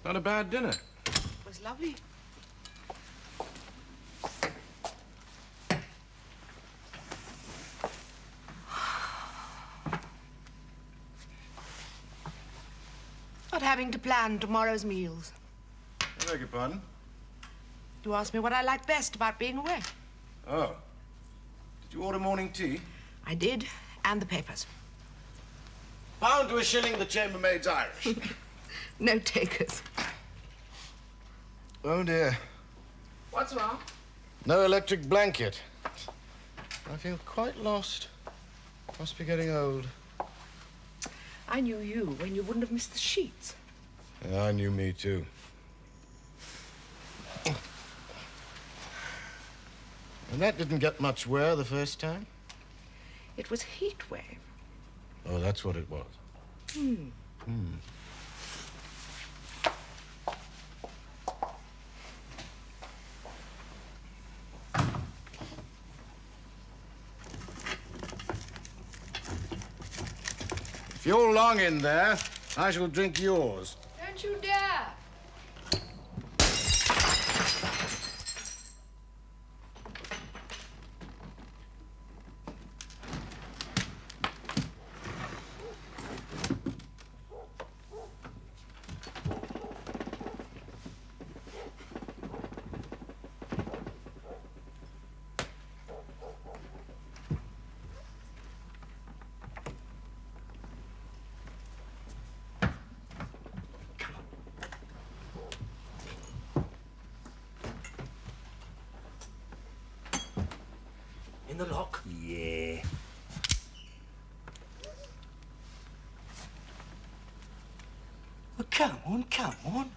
Not a bad dinner. It was lovely. Not having to plan tomorrow's meals. I beg your pardon? You asked me what I liked best about being away. Oh. Did you order morning tea? I did, and the papers. Pound to a shilling, the chambermaid's Irish. No takers. Oh, dear. What's wrong? No electric blanket. I feel quite lost. Must be getting old. I knew you when you wouldn't have missed the sheets. Yeah, I knew me, too. And that didn't get much wear the first time? It was heat wave. Oh, that's what it was. If you're long in there, I shall drink yours. Don't you dare! In the lock? Yeah. Well, come on, come on.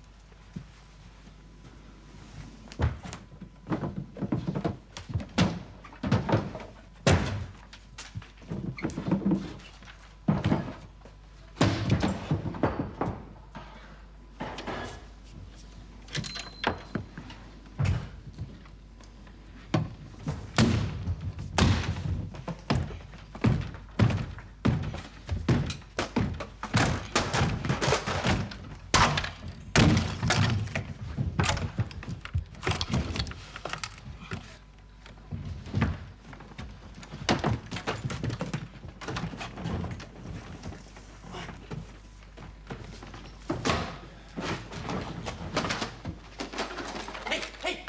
Hey, hey!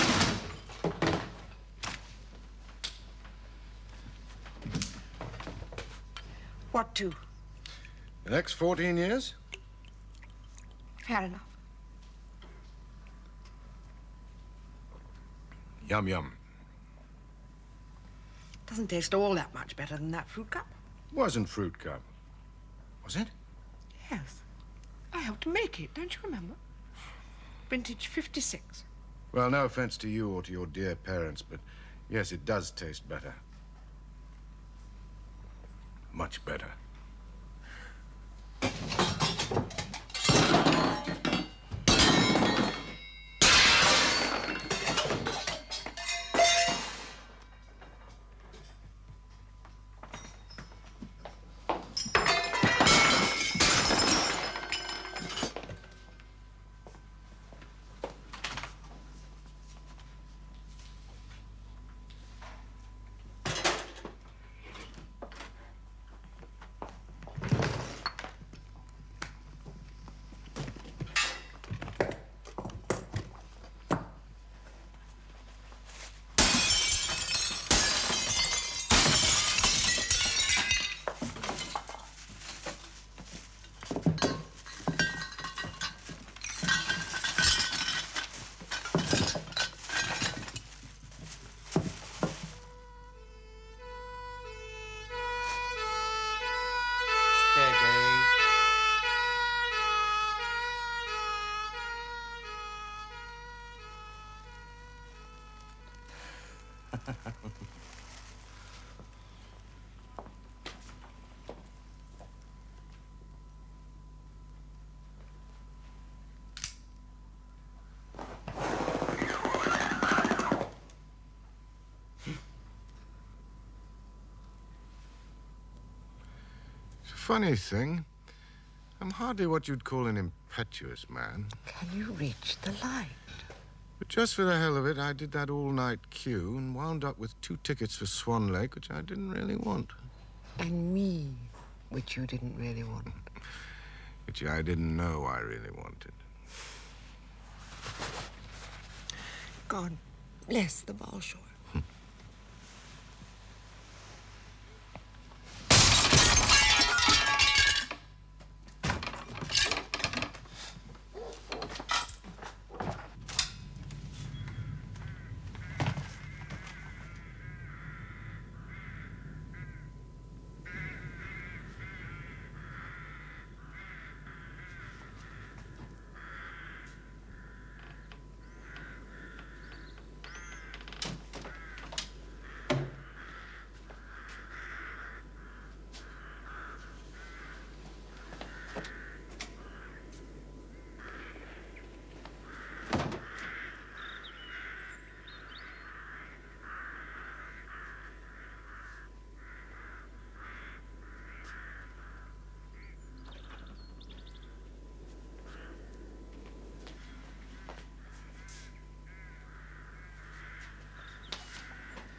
What to? The next 14 years? Fair enough. Yum, yum. Doesn't taste all that much better than that fruit cup. Wasn't fruit cup. Was it? Yes. I helped to make it, don't you remember? Vintage 56. Well, no offense to you or to your dear parents, but yes, it does taste better. Much better. Steady. It's a funny thing. I'm hardly what you'd call an impetuous man. Can you reach the light? But just for the hell of it, I did that all-night queue and wound up with 2 tickets for Swan Lake, which I didn't really want. And me, which you didn't really want. Which I didn't know I really wanted. God bless the Bolshoi.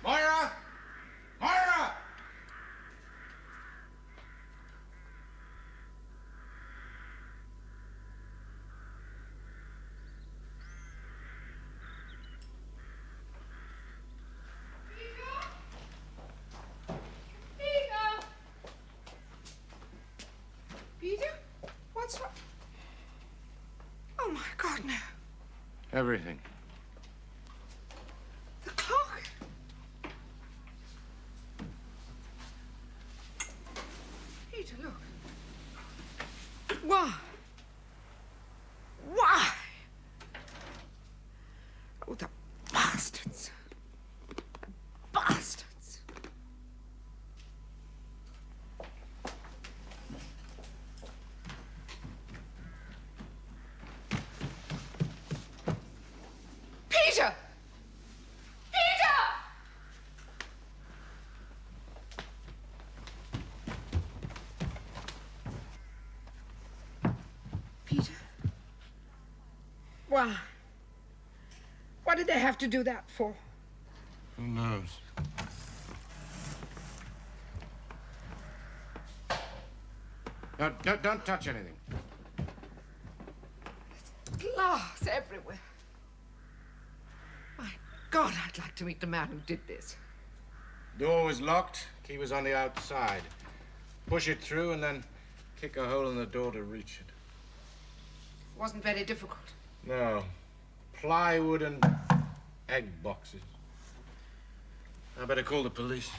Moira! Moira! Peter? What's wrong? Oh, my God, no. Everything. The clock. Peter, look. Why? Why? Oh, the bastards. The bastards. Peter! Peter! Peter? Why? What did they have to do that for? Who knows? No, don't touch anything. Glass everywhere. My God, I'd like to meet the man who did this. Door was locked. Key was on the outside. Push it through and then kick a hole in the door to reach it. Wasn't very difficult. No. Plywood and egg boxes. I better call the police.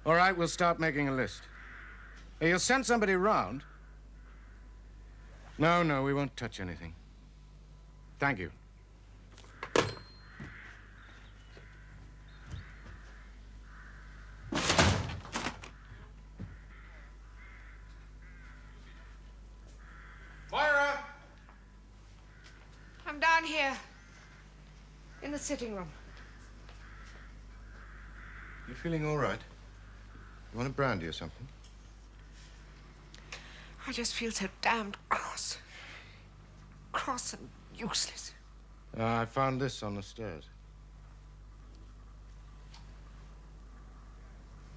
All right, we'll start making a list. You'll send somebody round? No, we won't touch anything. Thank you. Moira! I'm down here. In the sitting room. You feeling all right? You want a brandy or something? I just feel so damned cross. Cross and useless. I found this on the stairs.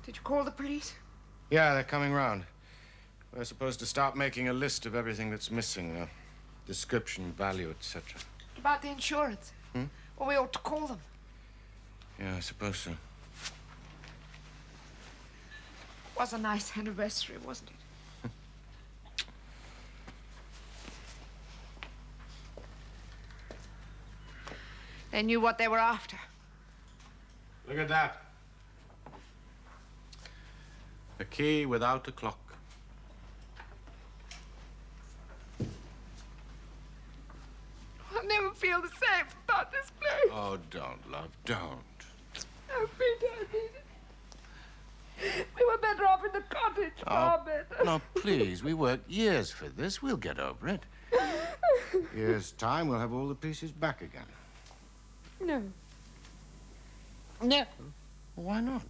Did you call the police? Yeah, they're coming round. We're supposed to start making a list of everything that's missing. Description, value, etc. About the insurance? Well, we ought to call them. Yeah, I suppose so. Was a nice anniversary, wasn't it? They knew what they were after. Look at that. A key without a clock. I'll never feel the same about this place. Oh, don't, love, don't. Oh, Peter. We were better off in the cottage, far better. No, please. We worked years for this. We'll get over it. Year's time, we'll have all the pieces back again. No. No. Why not?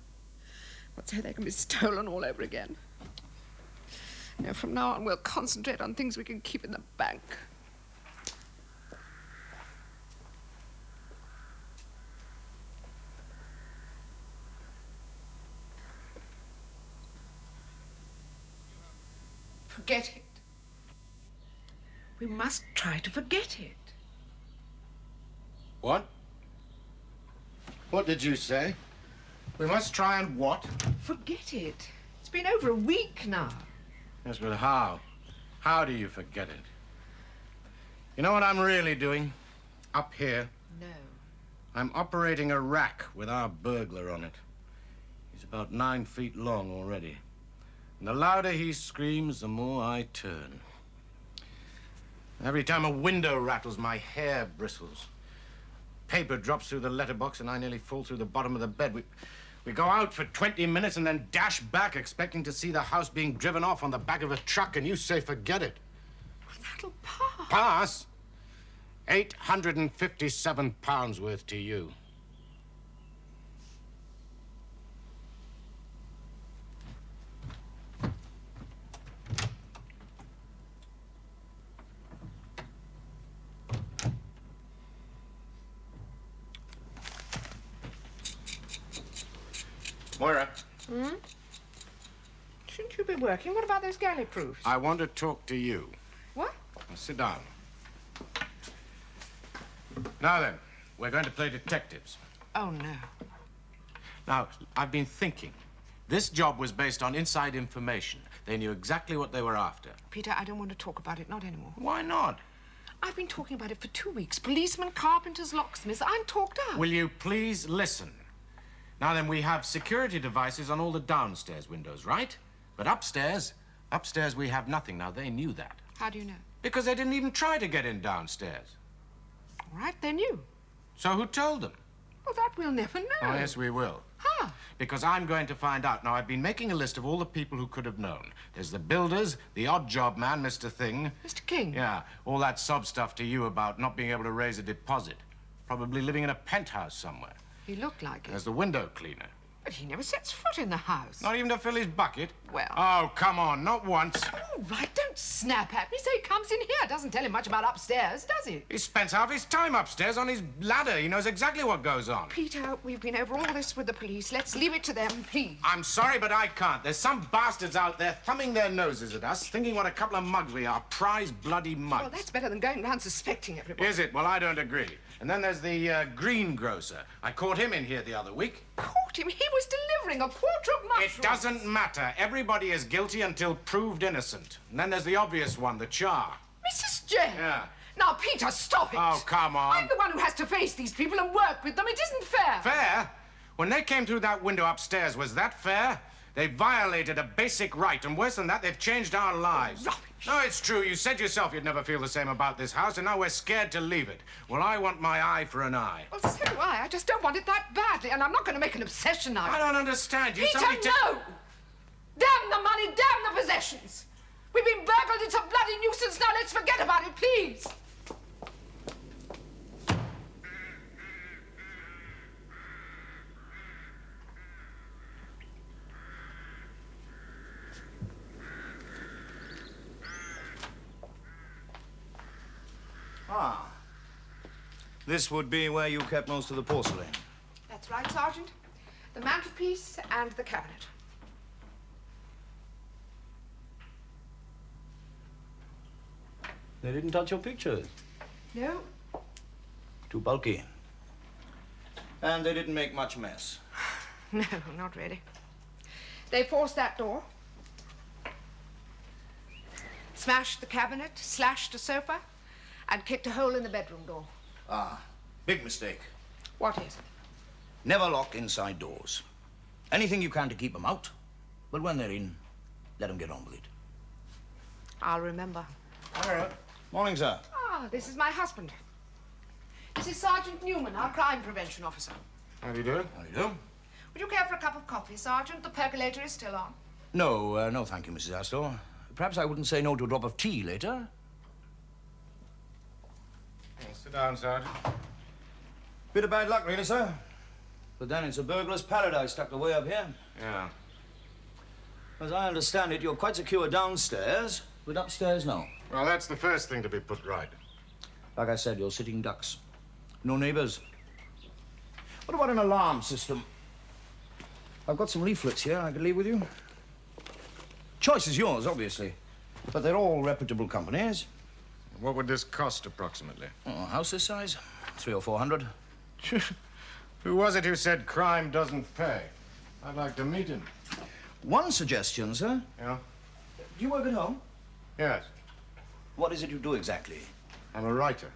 But so they can be stolen all over again. No, from now on, we'll concentrate on things we can keep in the bank. Forget it. We must try to forget it. What? What did you say? We must try and what? Forget it. It's been over a week now. Yes, but how? How do you forget it? You know what I'm really doing? Up here, No. I'm operating a rack with our burglar on it. He's about 9 feet long already. And the louder he screams, the more I turn. Every time a window rattles, my hair bristles. Paper drops through the letterbox and I nearly fall through the bottom of the bed. We go out for 20 minutes and then dash back, expecting to see the house being driven off on the back of a truck, and you say forget it. Well, that'll pass. Pass? 857 pounds worth to you. Moira. Hmm? Shouldn't you be working? What about those galley proofs? I want to talk to you. What? Now, sit down. Now then, we're going to play detectives. Oh, no. Now, I've been thinking. This job was based on inside information. They knew exactly what they were after. Peter, I don't want to talk about it, not anymore. Why not? I've been talking about it for 2 weeks. Policemen, carpenters, locksmiths. I'm talked out. Will you please listen? Now then, we have security devices on all the downstairs windows, right? But upstairs we have nothing. Now, they knew that. How do you know? Because they didn't even try to get in downstairs. All right, they knew. So who told them? Well, that we'll never know. Oh, yes, we will. How? Because I'm going to find out. Now, I've been making a list of all the people who could have known. There's the builders, the odd job man, Mr. Thing. Mr. King? Yeah, all that sob stuff to you about not being able to raise a deposit. Probably living in a penthouse somewhere. He looked like it. There's the window cleaner. But he never sets foot in the house. Not even to fill his bucket? Well. Oh, come on, not once. All right, don't snap at me. So he comes in here. Doesn't tell him much about upstairs, does he? He spends half his time upstairs on his ladder. He knows exactly what goes on. Peter, we've been over all this with the police. Let's leave it to them, please. I'm sorry, but I can't. There's some bastards out there thumbing their noses at us, thinking what a couple of mugs we are. Prize bloody mugs. Well, that's better than going around suspecting everybody. Is it? Well, I don't agree. And then there's the greengrocer. I caught him in here the other week. Caught him? He was delivering a quarter of mushrooms. It doesn't matter. Everybody is guilty until proved innocent. And then there's the obvious one, the char. Mrs. J. Yeah. Now, Peter, stop it. Oh, come on. I'm the one who has to face these people and work with them. It isn't fair. Fair? When they came through that window upstairs, was that fair? They violated a basic right, and worse than that, they've changed our lives. Rubbish. No, it's true. You said yourself you'd never feel the same about this house, and now we're scared to leave it. Well, I want my eye for an eye. Well, so do I. I just don't want it that badly, and I'm not going to make an obsession out of I it. don't understand. You Peter, suddenly no! Damn the money, damn the possessions. We've been burgled. It's a bloody nuisance. Now let's forget about it, please. Ah. This would be where you kept most of the porcelain. That's right, Sergeant. The mantelpiece and the cabinet. They didn't touch your pictures. No. Too bulky. And they didn't make much mess. No, not really. They forced that door. Smashed the cabinet, slashed a sofa, and kicked a hole in the bedroom door. Ah, big mistake. What is? Never lock inside doors. Anything you can to keep them out. But when they're in, let them get on with it. I'll remember. All right. Morning, sir. Ah, this is my husband. This is Sergeant Newman, our crime prevention officer. How do you do? How do you do? Would you care for a cup of coffee, Sergeant? The percolator is still on. No, no, thank you, Mrs. Astor. Perhaps I wouldn't say no to a drop of tea later. Sit down, Sergeant. Bit of bad luck, really, sir. But then it's a burglar's paradise tucked away up here. Yeah. As I understand it, you're quite secure downstairs, but upstairs, no. Well, that's the first thing to be put right. Like I said, you're sitting ducks. No neighbors. What about an alarm system? I've got some leaflets here I could leave with you. Choice is yours, obviously. But they're all reputable companies. What would this cost, approximately? Oh, house this size? 300 or 400. Who was it who said crime doesn't pay? I'd like to meet him. One suggestion, sir. Yeah? Do you work at home? Yes. What is it you do exactly? I'm a writer.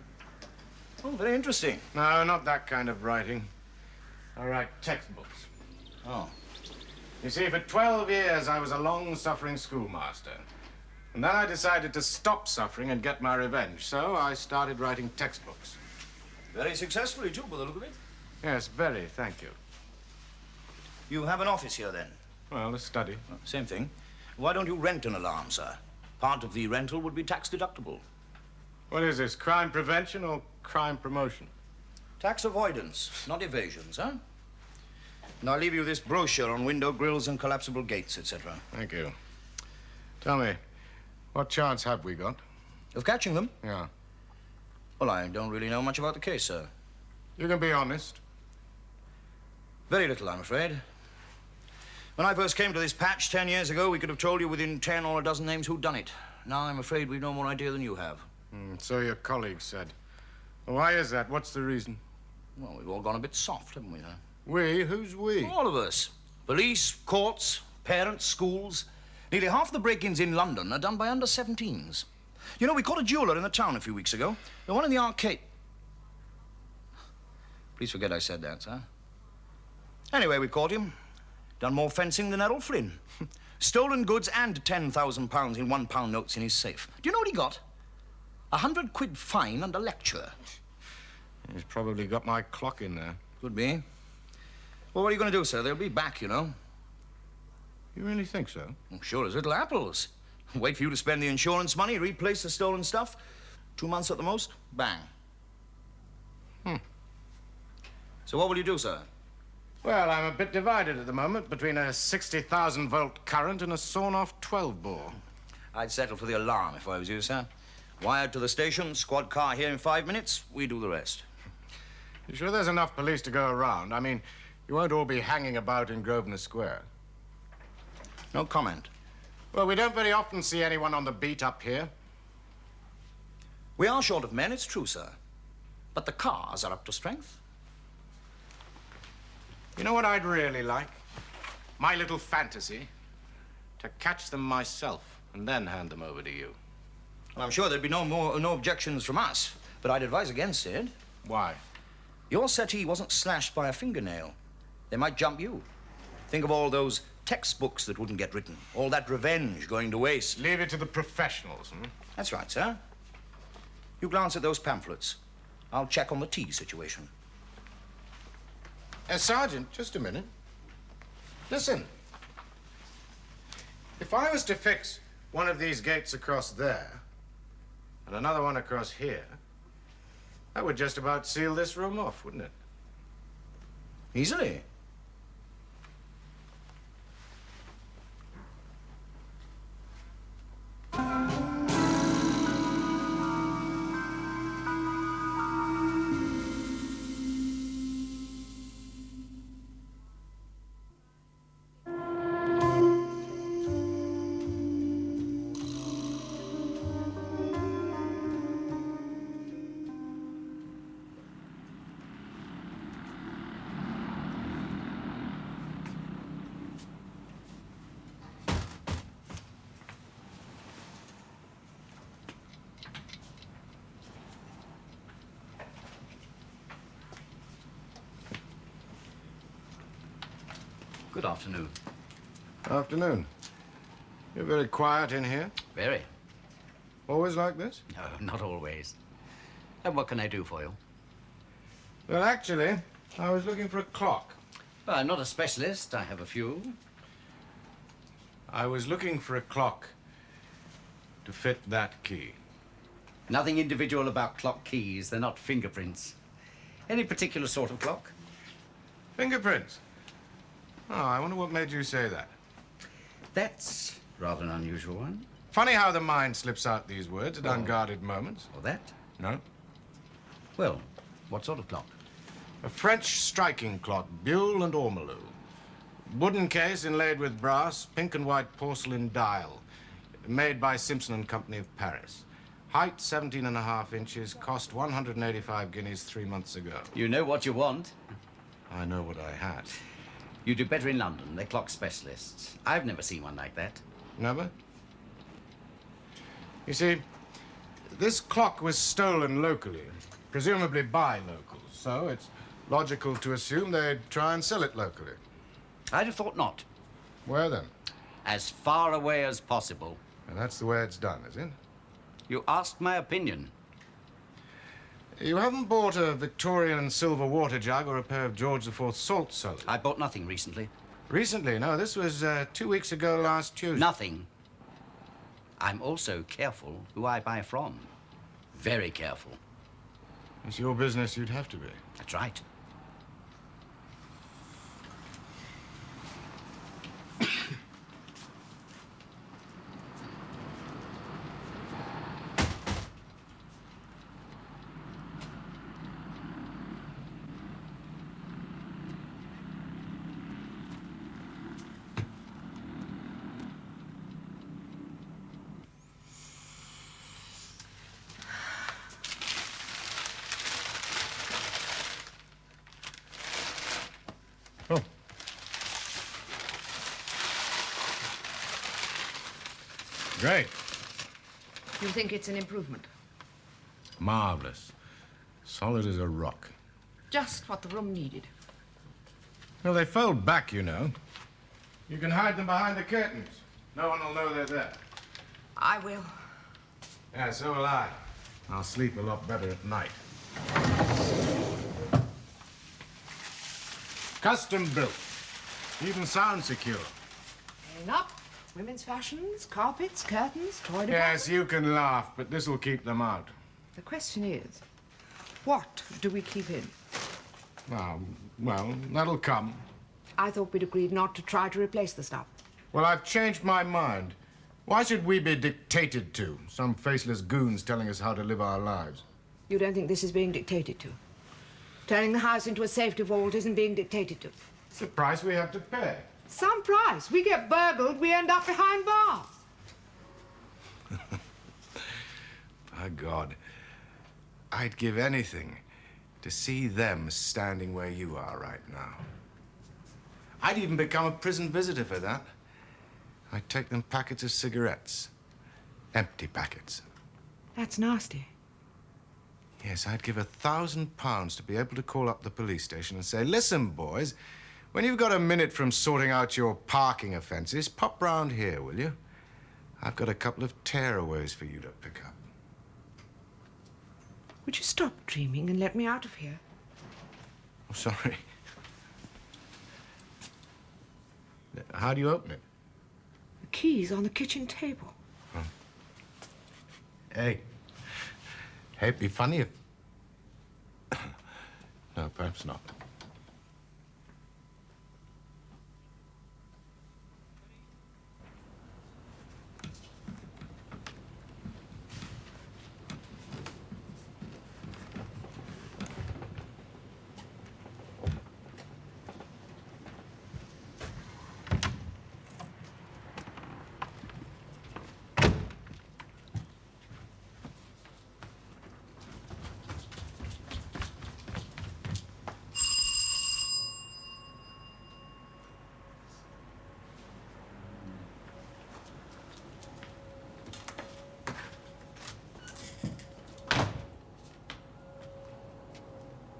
Oh, very interesting. No, not that kind of writing. I write textbooks. Oh. You see, for 12 years, I was a long-suffering schoolmaster. And then I decided to stop suffering and get my revenge, so I started writing textbooks. Very successfully, too, by the look of it. Yes, very, thank you. You have an office here, then? Well, a study. Same thing. Why don't you rent an alarm, sir? Part of the rental would be tax deductible. What is this, crime prevention or crime promotion? Tax avoidance, not evasion, sir. And I'll leave you this brochure on window grills and collapsible gates, etc. Thank you. Tell me, what chance have we got? Of catching them? Yeah. Well, I don't really know much about the case, sir. You can be honest. Very little, I'm afraid. When I first came to this patch 10 years ago, we could have told you within 10 or a dozen names who'd done it. Now I'm afraid we've no more idea than you have. So your colleagues said. Why is that? What's the reason? Well, we've all gone a bit soft, haven't we, sir? We? Who's we? All of us. Police, courts, parents, schools. Nearly half the break-ins in London are done by under-17s. You know, we caught a jeweler in the town a few weeks ago. The one in the arcade. Please forget I said that, sir. Anyway, we caught him. Done more fencing than Errol Flynn. Stolen goods and £10,000 in £1 notes in his safe. Do you know what he got? £100 fine and a lecture. He's probably got my clock in there. Could be. Well, what are you going to do, sir? They'll be back, you know. You really think so? I'm sure as little apples. Wait for you to spend the insurance money, replace the stolen stuff. 2 months at the most, bang. So what will you do, sir? Well, I'm a bit divided at the moment between a 60,000-volt current and a sawn-off 12-bore. I'd settle for the alarm if I was you, sir. Wired to the station, squad car here in 5 minutes, we do the rest. You sure there's enough police to go around? I mean, you won't all be hanging about in Grosvenor Square. No comment. Well, we don't very often see anyone on the beat up here. We are short of men, it's true, sir. But the cars are up to strength. You know what I'd really like? My little fantasy. To catch them myself and then hand them over to you. Well, I'm sure there'd be no objections from us, but I'd advise against it. Why? Your settee wasn't slashed by a fingernail. They might jump you. Think of all those textbooks that wouldn't get written. All that revenge going to waste. Leave it to the professionals, That's right, sir. You glance at those pamphlets. I'll check on the tea situation. Sergeant, just a minute. Listen. If I was to fix one of these gates across there and another one across here, that would just about seal this room off, wouldn't it? Easily. Good afternoon. Afternoon. You're very quiet in here. Very. Always like this? No, not always. And what can I do for you? Well, actually, I was looking for a clock. Well, I'm not a specialist. I have a few. I was looking for a clock to fit that key. Nothing individual about clock keys. They're not fingerprints. Any particular sort of clock? Fingerprints? Oh, I wonder what made you say that. That's rather an unusual one. Funny how the mind slips out these words at Oh. unguarded moments. Or that? No? Well, what sort of clock? A French striking clock, Buhl and Ormolu. Wooden case inlaid with brass, pink and white porcelain dial. Made by Simpson and Company of Paris. Height 17.5 inches, cost 185 guineas 3 months ago. You know what you want. I know what I had. You do better in London. They're clock specialists. I've never seen one like that. Never? You see, this clock was stolen locally, presumably by locals, so it's logical to assume they'd try and sell it locally. I'd have thought not. Where then? As far away as possible. And that's the way it's done, is it? You asked my opinion. You haven't bought a Victorian silver water jug or a pair of George IV salt cellars? I bought nothing recently. Recently? No, this was 2 weeks ago last Tuesday. Nothing. I'm also careful who I buy from. Very careful. It's your business, you'd have to be. That's right. Oh. Great. You think it's an improvement? Marvelous. Solid as a rock. Just what the room needed. Well, they fold back, you know. You can hide them behind the curtains. No one will know they're there. I will. Yeah, so will I. I'll sleep a lot better at night. Custom built. Even sound secure. Hang up. Women's fashions, carpets, curtains, toy department. Yes, you can laugh, but this'll keep them out. The question is, what do we keep in? Well, that'll come. I thought we'd agreed not to try to replace the stuff. Well, I've changed my mind. Why should we be dictated to? Some faceless goons telling us how to live our lives. You don't think this is being dictated to? Turning the house into a safety vault isn't being dictated to. It's the price we have to pay. Some price. We get burgled, we end up behind bars. My God, I'd give anything to see them standing where you are right now. I'd even become a prison visitor for that. I'd take them packets of cigarettes. Empty packets. That's nasty. Yes, I'd give £1,000 to be able to call up the police station and say, listen, boys, when you've got a minute from sorting out your parking offences, pop round here, will you? I've got a couple of tearaways for you to pick up. Would you stop dreaming and let me out of here? Oh, sorry. How do you open it? The key's on the kitchen table. Hey. Hey, it'd be funny if... No, perhaps not.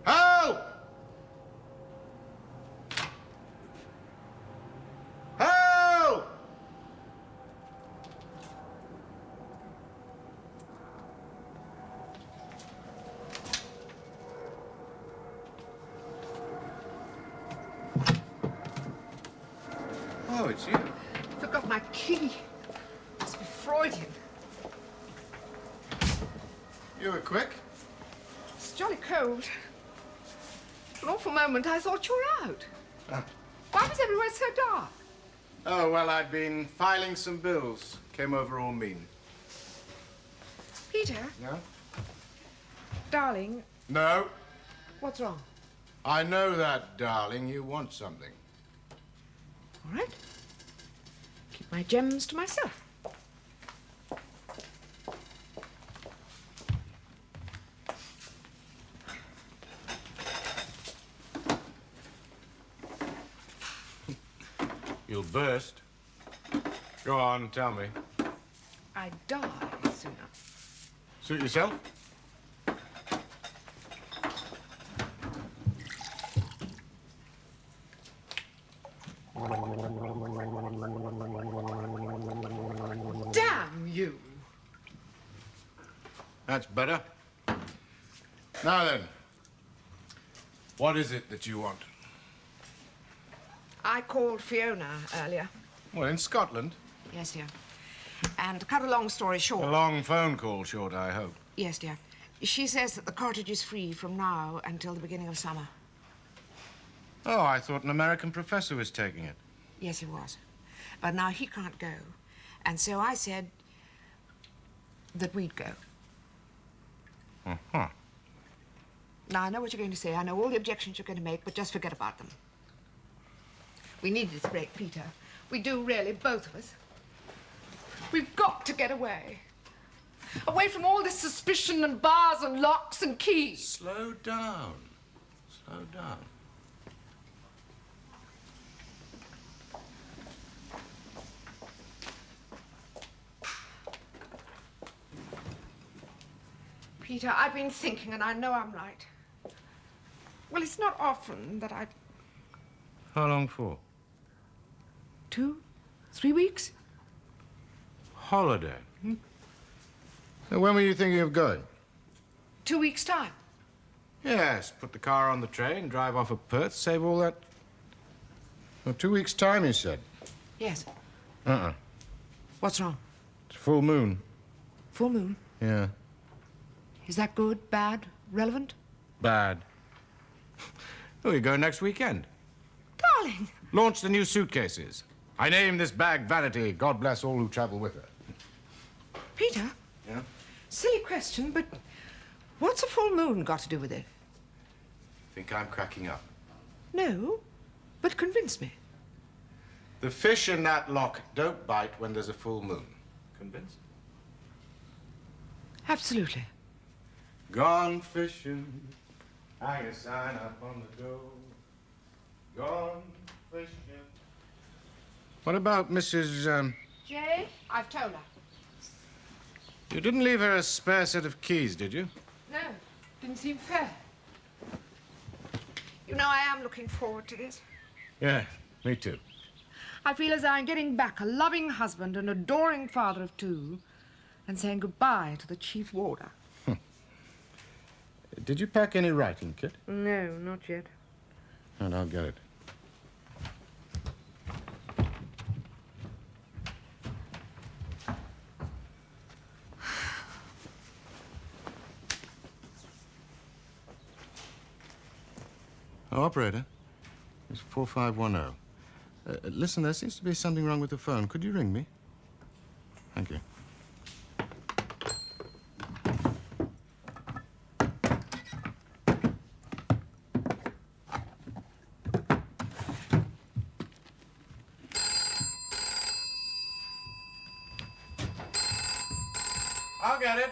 Help! Help! Oh, it's you. Forgot my key. Must be Freudian. You were quick. It's jolly cold. For an awful moment, I thought you were out. Why was everywhere so dark? Oh, well, I'd been filing some bills. Came over all mean. Peter, No? darling, No. what's wrong? I know that, darling. You want something. All right. Keep my gems to myself. You'll burst. Go on, tell me. I'd die sooner. Suit yourself? Damn you! That's better. Now then, what is it that you want? I called Fiona earlier. Well, in Scotland. Yes, dear. And to cut a long story A short... long phone call short, I hope. Yes, dear. She says that the cottage is free from now until the beginning of summer. Oh, I thought an American professor was taking it. Yes, he was. But now he can't go. And so I said that we'd go. Uh-huh. Now, I know what you're going to say. I know all the objections you're going to make, but just forget about them. We need this break, Peter. We do, really, both of us. We've got to get away. Away from all this suspicion and bars and locks and keys. Slow down. Slow down. Peter, I've been thinking, and I know I'm right. Well, it's not often that I... How long for? 2, 3 weeks? Holiday. So when were you thinking of going? 2 weeks' time. Yes, put the car on the train, drive off of Perth, save all that... Well, 2 weeks' time, you said. Yes. Uh-uh. What's wrong? It's full moon. Full moon. Yeah. Is that good, bad, relevant? Bad. Oh, you go next weekend. Darling! Launch the new suitcases. I name this bag Vanity. God bless all who travel with her. Peter? Yeah? Silly question, but what's a full moon got to do with it? Think I'm cracking up. No, but convince me. The fish in that lock don't bite when there's a full moon. Convinced? Absolutely. Gone fishing, hang a sign up on the door. Gone fishing. What about Mrs. Jay, I've told her. You didn't leave her a spare set of keys, did you? No, didn't seem fair. You know, I am looking forward to this. Yeah, me too. I feel as though I'm getting back a loving husband, an adoring father of 2, and saying goodbye to the chief warder. Did you pack any writing kit? No, not yet. And I'll get it. Oh, operator. It's 4510. Listen, there seems to be something wrong with the phone. Could you ring me? Thank you. I'll get it.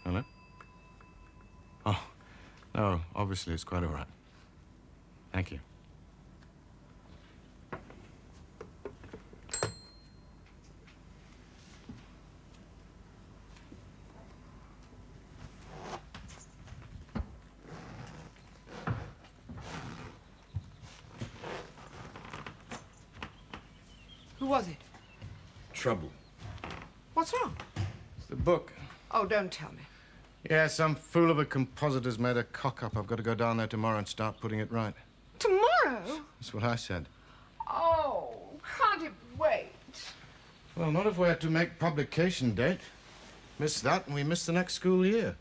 Hello? Oh, no, obviously it's quite all right. Thank you. Who was it? Trouble. What's wrong? It's the book. Oh, don't tell me. Yeah, some fool of a compositor's made a cock-up. I've got to go down there tomorrow and start putting it right. Tomorrow? That's what I said. Oh, can't it wait? Well, not if we're to make publication date. Miss that and we miss the next school year.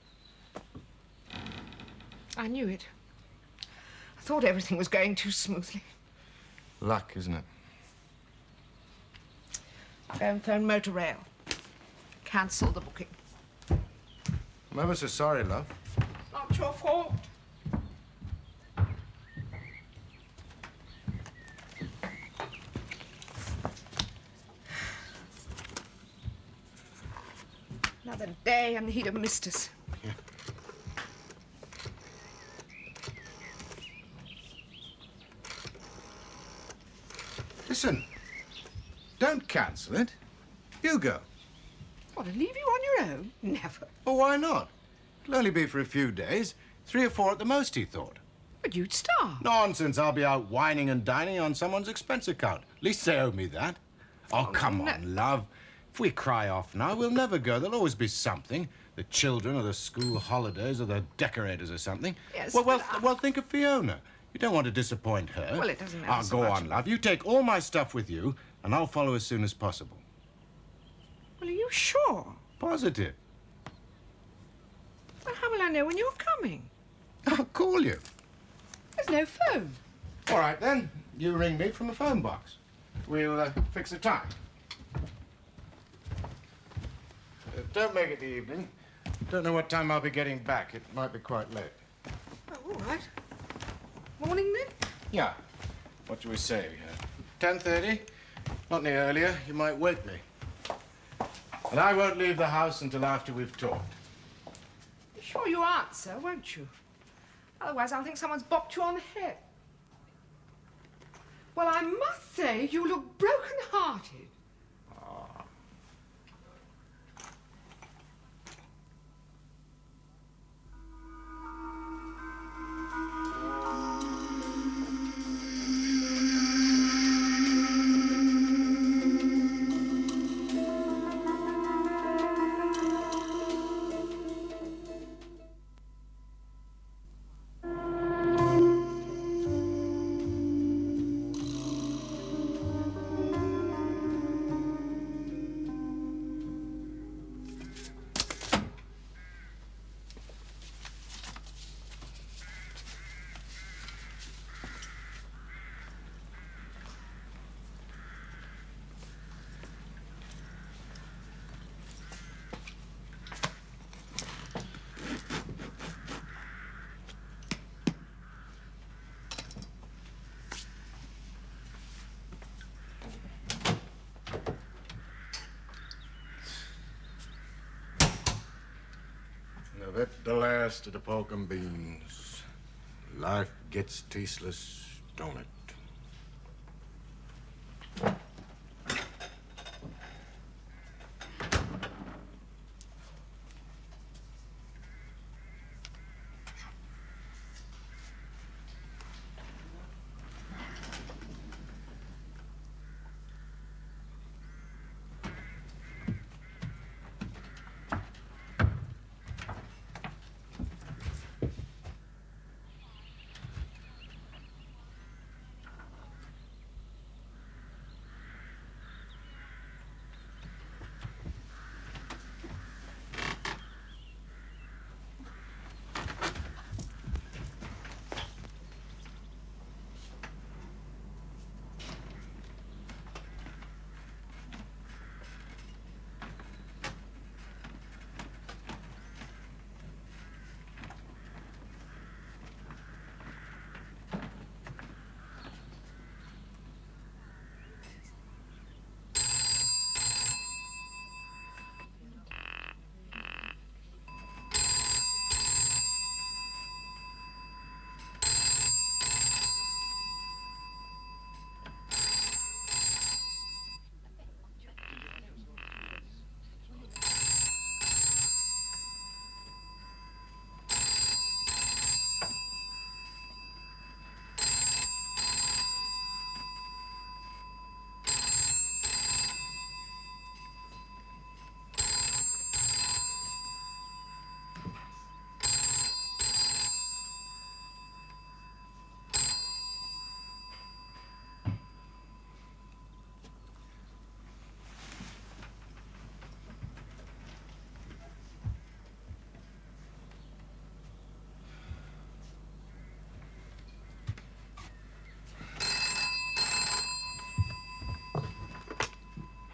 I knew it. I thought everything was going too smoothly. Luck, isn't it? Go and phone Motor Rail. Cancel the booking. I'm ever so sorry, love. Not your fault. Another day and he'd have missed us. Yeah. Listen, don't cancel it. You go. What, to leave you on your own? Never. Well, why not? It'll only be for a few days. 3 or 4 at the most, he thought. But you'd starve. Nonsense. I'll be out whining and dining on someone's expense account. At least they owe me that. Oh, come no. on, love. If we cry off now, we'll never go. There'll always be something. The children or the school holidays or the decorators or something. Yes, Well, but think of Fiona. You don't want to disappoint her. Well, it doesn't matter Ah, so go much. on, love. You take all my stuff with you, and I'll follow as soon as possible. Well, are you sure? Positive. Well, how will I know when you're coming? I'll call you. There's no phone. All right, then. You ring me from the phone box. We'll fix a time. Don't make it the evening. Don't know what time I'll be getting back. It might be quite late. Oh, all right. Morning, then? Yeah. What do we say? 10:30? Not any earlier. You might wake me. And I won't leave the house until after we've talked. Be sure you answer, won't you? Otherwise, I'll think someone's bopped you on the head. Well, I must say, you look broken-hearted. Now, at the last of the pork and beans. Life gets tasteless, don't it?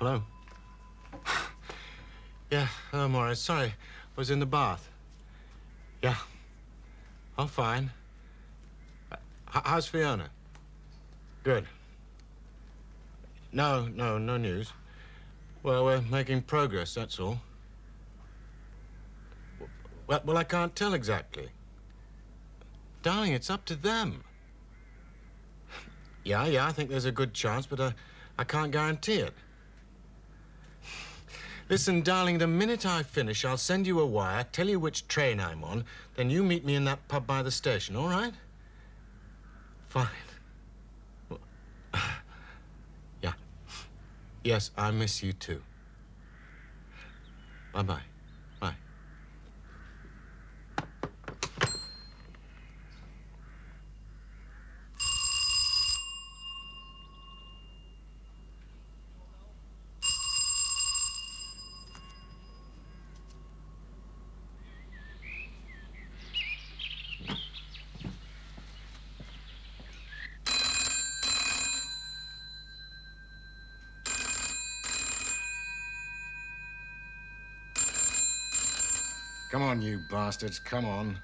Hello. Yeah, hello, Morris. Sorry, I was in the bath. Yeah. I'm fine. How's Fiona? Good. No news. Well, we're making progress, that's all. Well, I can't tell exactly. Darling, it's up to them. Yeah, I think there's a good chance, but I can't guarantee it. Listen, darling, the minute I finish, I'll send you a wire, tell you which train I'm on, then you meet me in that pub by the station, all right? Fine. Well, yeah. Yes, I miss you too. Bye-bye. Bye. Come on, you bastards, come on.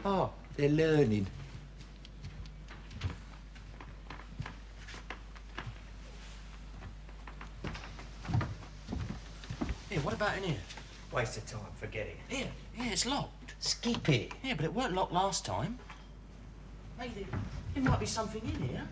Oh, they're learning. Here, what about in here? Waste of time, forget it. Here, it's locked. Skip it. Yeah, but it weren't locked last time. Maybe there might be something in here.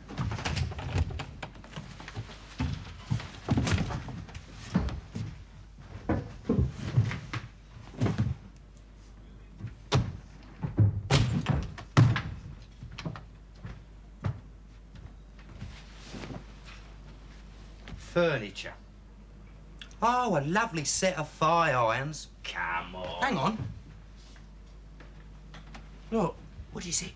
Furniture. Oh, a lovely set of fire irons. Come on. Hang on. Look, what is it?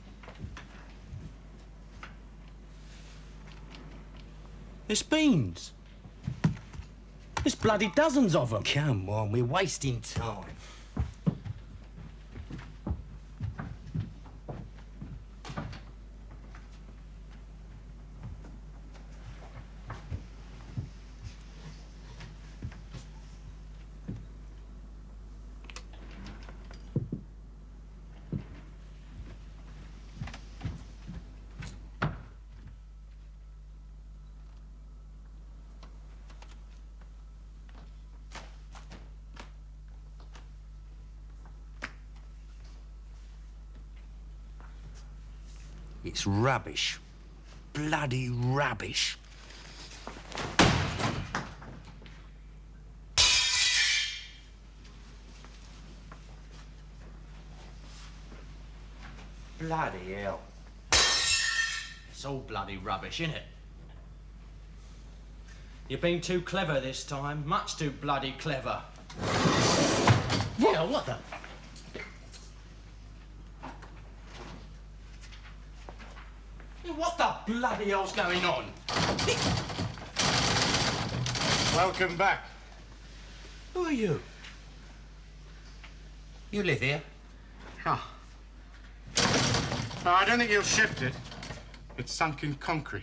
There's beans. There's bloody dozens of them. Come on, we're wasting time. It's rubbish. Bloody rubbish. Bloody hell. It's all bloody rubbish, innit? You've been too clever this time. Much too bloody clever. Yeah, what the? What the bloody hell's going on? Welcome back. Who are you? You live here? Oh. No, I don't think you'll shift it. It's sunk in concrete.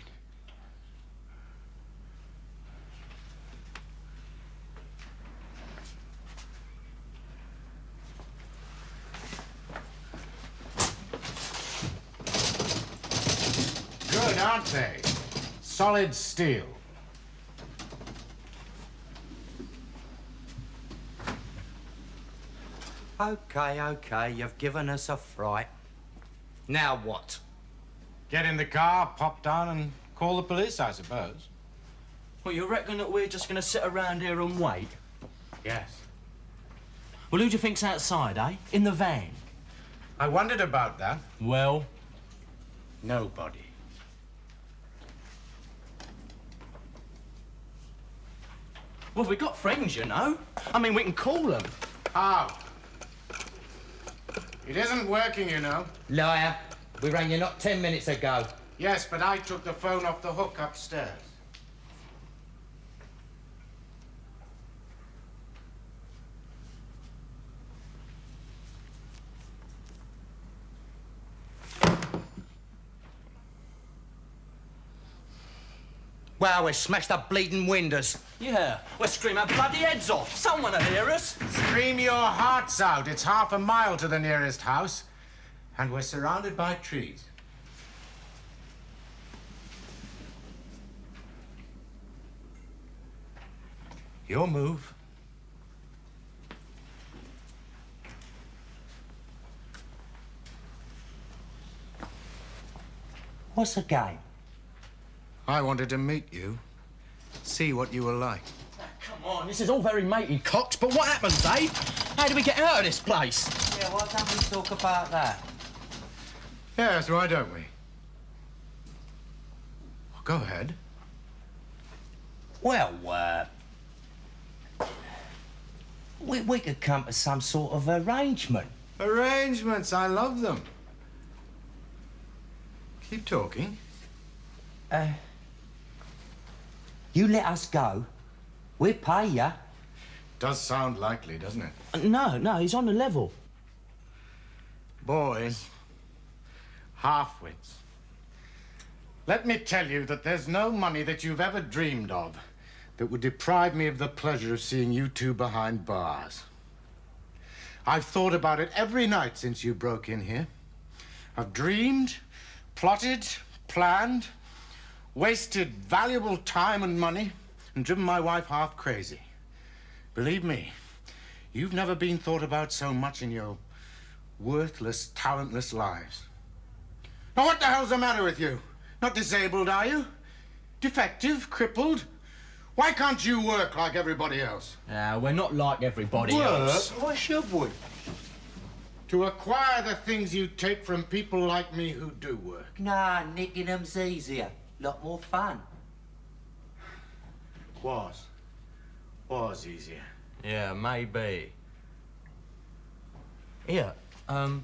Good, aren't they? Solid steel. Okay, you've given us a fright. Now what? Get in the car, pop down, and call the police, I suppose. Well, you reckon that we're just gonna sit around here and wait? Yes. Well, who do you think's outside, eh? In the van? I wondered about that. Well, Nobody. well, we got friends, you know. I mean, we can call them. How? It isn't working, you know. Liar. We rang you not 10 minutes ago. Yes, but I took the phone off the hook upstairs. Wow, we smashed the bleeding windows. Yeah, we'll scream our bloody heads off. Someone will hear us. Scream your hearts out. It's half a mile to the nearest house. And we're surrounded by trees. Your move. What's the game? I wanted to meet you. See what you were like. Come on, this is all very matey cocks, but what happens, eh? How do we get out of this place? Yeah, why don't we talk about that? Yes, why don't we? Well, go ahead. Well, we could come to some sort of arrangement. Arrangements, I love them. Keep talking. You let us go, we'll pay ya. Does sound likely, doesn't it? No, he's on the level. Boys, half-wits. Let me tell you that there's no money that you've ever dreamed of that would deprive me of the pleasure of seeing you two behind bars. I've thought about it every night since you broke in here. I've dreamed, plotted, planned, wasted valuable time and money, and driven my wife half crazy. Believe me, you've never been thought about so much in your worthless, talentless lives. Now, what the hell's the matter with you? Not disabled, are you? Defective? Crippled? Why can't you work like everybody else? We're not like everybody else. Why should we? To acquire the things you take from people like me who do work. Nah, nicking them's easier. Lot more fun. Was easier. Yeah, maybe. Here, have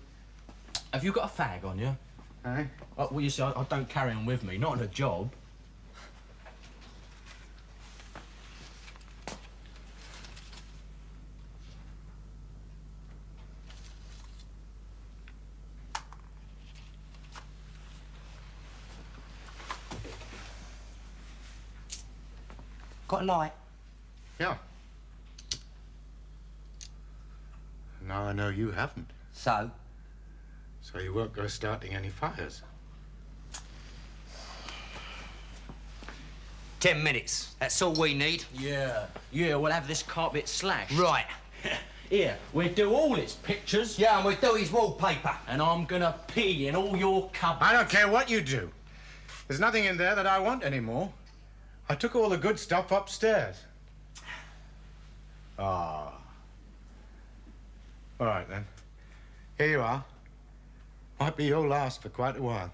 you got a fag on you? Eh? Well, you see, I don't carry on with me, not on a job. Got a light? Yeah. Now I know you haven't. So? So you won't go starting any fires. 10 minutes. That's all we need. Yeah, we'll have this carpet slashed. Right. Here, we'll do all its pictures. Yeah, and we'll do his wallpaper. And I'm gonna pee in all your cupboards. I don't care what you do. There's nothing in there that I want anymore. I took all the good stuff upstairs. Ah. All right, then. Here you are. Might be your last for quite a while.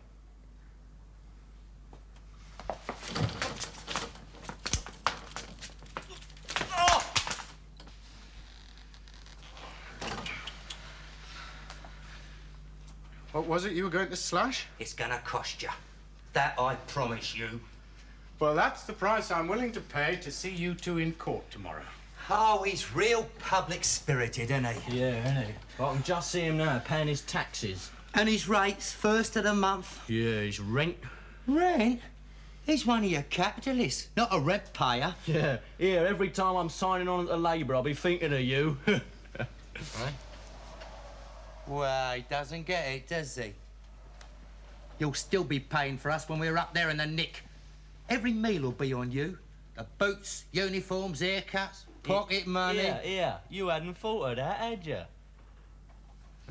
What was it you were going to slash? It's gonna cost you. That I promise you. Well, that's the price I'm willing to pay to see you two in court tomorrow. Oh, he's real public-spirited, isn't he? Yeah, isn't he? I can just see him now, paying his taxes. And his rates, first of the month. Yeah, his rent. Rent? He's one of your capitalists, not a rent payer. Yeah, here, every time I'm signing on to Labour, I'll be thinking of you. Right? Well, he doesn't get it, does he? You'll still be paying for us when we're up there in the nick. Every meal will be on you. The boots, uniforms, haircuts, pocket money. Yeah, you hadn't thought of that, had you?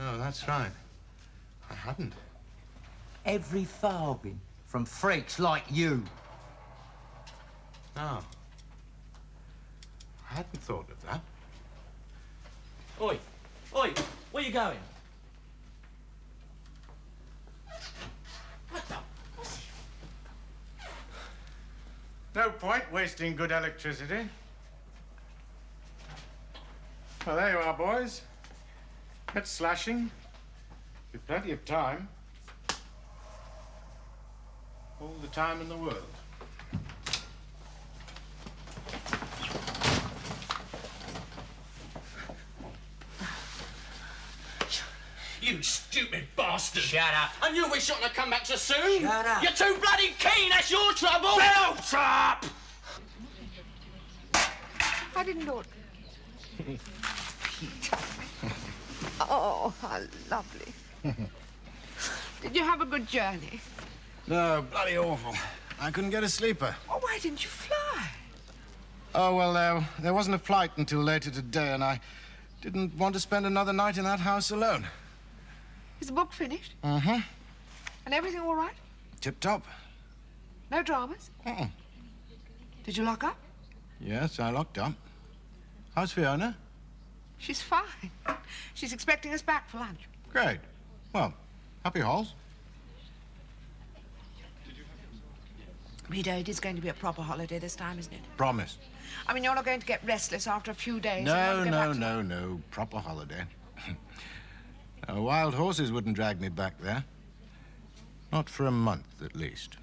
Oh, that's right. I hadn't. Every farthing from freaks like you. No. I hadn't thought of that. Oi, where you going? No point wasting good electricity. Well, there you are, boys. Get slashing. With plenty of time. All the time in the world. You stupid bastard! Shut up. I knew we shouldn't have come back so soon! Shut up. You're too bloody keen, that's your trouble! Belt up! I didn't know it. Oh, how lovely. Did you have a good journey? No, bloody awful. I couldn't get a sleeper. Oh, why didn't you fly? Oh, well, there wasn't a flight until later today, and I didn't want to spend another night in that house alone. Is the book finished? Mm-hmm. And everything all right? Tip-top. No dramas? Mm-mm. Did you lock up? Yes, I locked up. How's Fiona? She's fine. She's expecting us back for lunch. Great. Well, happy halls. Rita, it is going to be a proper holiday this time, isn't it? Promise. I mean, you're not going to get restless after a few days. and want No, to go back to- no. Proper holiday. Wild horses wouldn't drag me back there. Not for a month, at least.